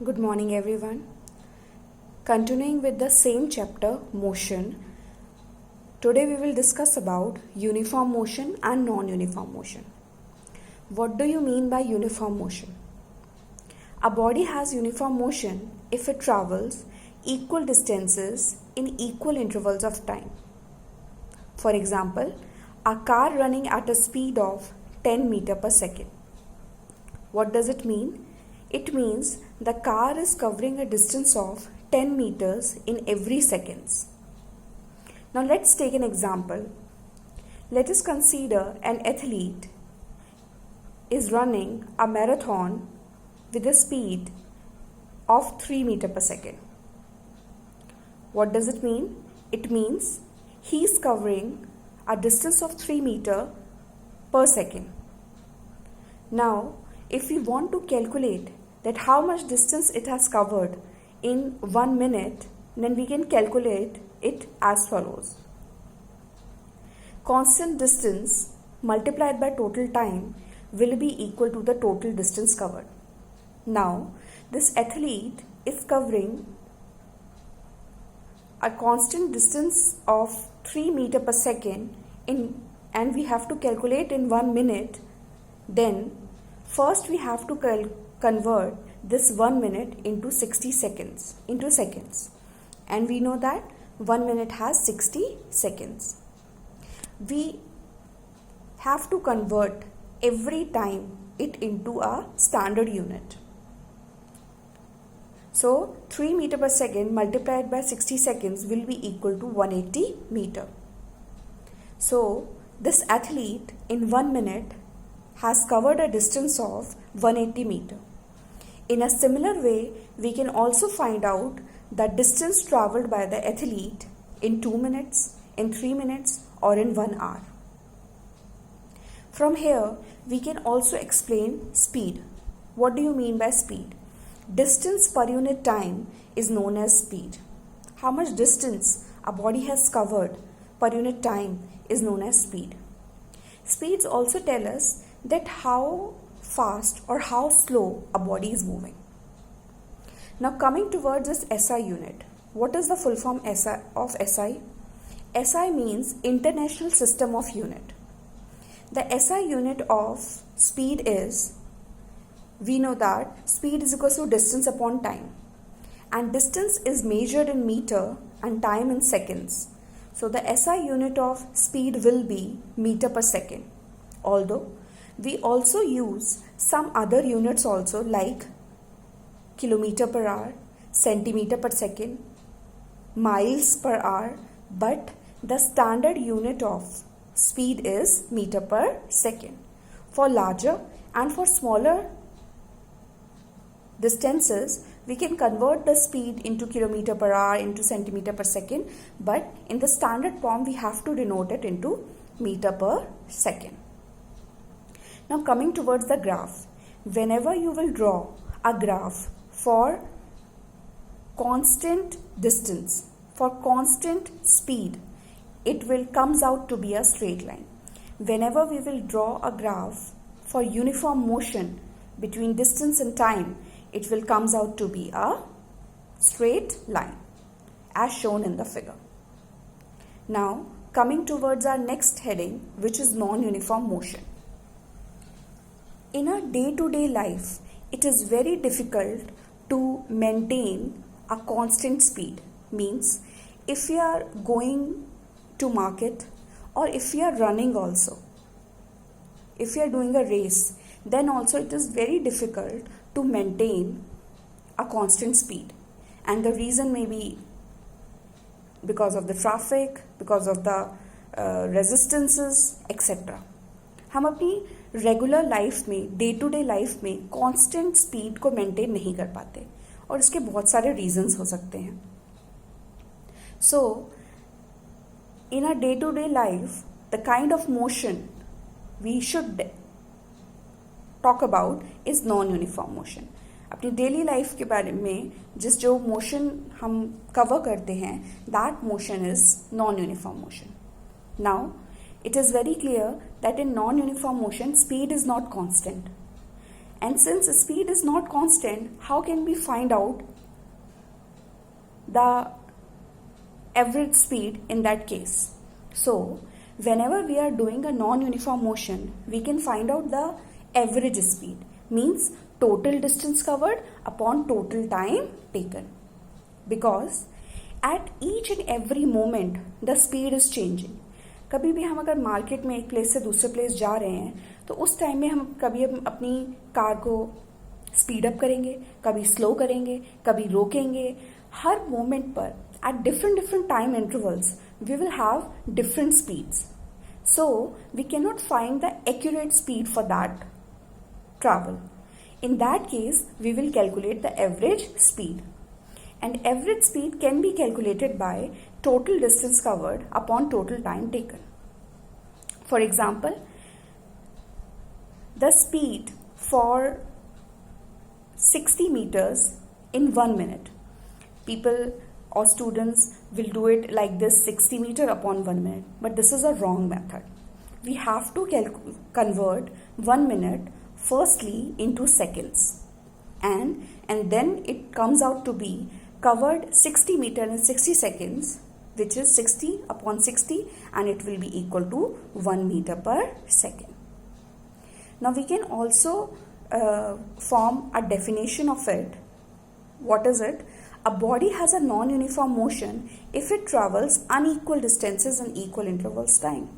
Good morning, everyone. Continuing with the same chapter, motion. Today we will discuss about uniform motion and non-uniform motion. What do you mean by uniform motion? A body has uniform motion if it travels equal distances in equal intervals of time. For example, a car running at a speed of 10 meter per second. What does it mean? It means the car is covering a distance of 10 meters in every seconds. Now let's take an example. Let us consider an athlete is running a marathon with a speed of 3 meter per second. What does it mean? It means he is covering a distance of 3 meter per second. Now, if we want to calculate that how much distance it has covered in 1 minute, then we can calculate it as follows. Constant distance multiplied by total time will be equal to the total distance covered. Now, this athlete is covering a constant distance of 3 meter per second and we have to calculate in 1 minute. Then first we have to convert this 1 minute into 60 seconds into seconds, and we know that 1 minute has 60 seconds. We have to convert every time it into a standard unit. So 3 meter per second multiplied by 60 seconds will be equal to 180 meter. So this athlete in 1 minute has covered a distance of 180 meter. In a similar way, we can also find out the distance traveled by the athlete in 2 minutes, in 3 minutes, or in 1 hour. From here, we can also explain speed. What do you mean by speed? Distance per unit time is known as speed. How much distance a body has covered per unit time is known as speed. Speeds also tell us that how fast or how slow a body is moving. Now coming towards this SI unit. What is the full form of SI? SI means International System of Unit. The SI unit of speed is, we know that speed is equal to distance upon time, and distance is measured in meter and time in seconds. So the SI unit of speed will be meter per second. Although we also use some other units also like kilometer per hour, centimeter per second, miles per hour, but the standard unit of speed is meter per second. For larger and for smaller distances, we can convert the speed into kilometer per hour, into centimeter per second, but in the standard form we have to denote it into meter per second. Now coming towards the graph. Whenever you will draw a graph for constant distance, for constant speed, it will comes out to be a straight line. Whenever we will draw a graph for uniform motion between distance and time, it will comes out to be a straight line as shown in the figure. Now coming towards our next heading, which is non-uniform motion. In our day-to-day life, it is very difficult to maintain a constant speed. Means if we are going to market or if we are running also, if we are doing a race, then also it is very difficult to maintain a constant speed. And the reason may be because of the traffic, because of the resistances, etc. हम अपनी regular life में, day to day life में constant speed को maintain नहीं कर पाते और इसके बहुत सारे रीजंस हो सकते हैं. So in a day to day life the kind of motion we should talk about is non uniform motion. अपनी डेली लाइफ के बारे में जो मोशन हम कवर करते हैं, that motion is non uniform motion. Now it is very clear that in non-uniform motion, speed is not constant. And since speed is not constant, how can we find out the average speed in that case? So, whenever we are doing a non-uniform motion, we can find out the average speed, means total distance covered upon total time taken. Because at each and every moment the speed is changing. कभी भी हम अगर market में एक place से दूसरे place जा रहे हैं तो उस टाइम में हम कभी अपनी कार को स्पीड अप करेंगे, कभी स्लो करेंगे, कभी रोकेंगे. हर मोमेंट पर at different time intervals we will have different speeds. So we cannot find the accurate speed for that travel. In that case, we will calculate the average speed. And average speed can be calculated by total distance covered upon total time taken. For example, the speed for 60 meters in 1 minute. People or students will do it like this, 60 meter upon 1 minute. But this is a wrong method. We have to convert 1 minute firstly into seconds. And then it comes out to be covered 60 meter in 60 seconds, which is 60 upon 60, and it will be equal to 1 meter per second. Now we can also form a definition of it. What is it? A body has a non-uniform motion if it travels unequal distances in equal intervals time.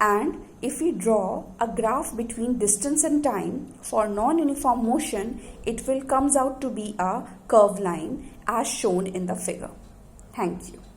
And if we draw a graph between distance and time for non-uniform motion, it will comes out to be a curved line as shown in the figure. Thank you.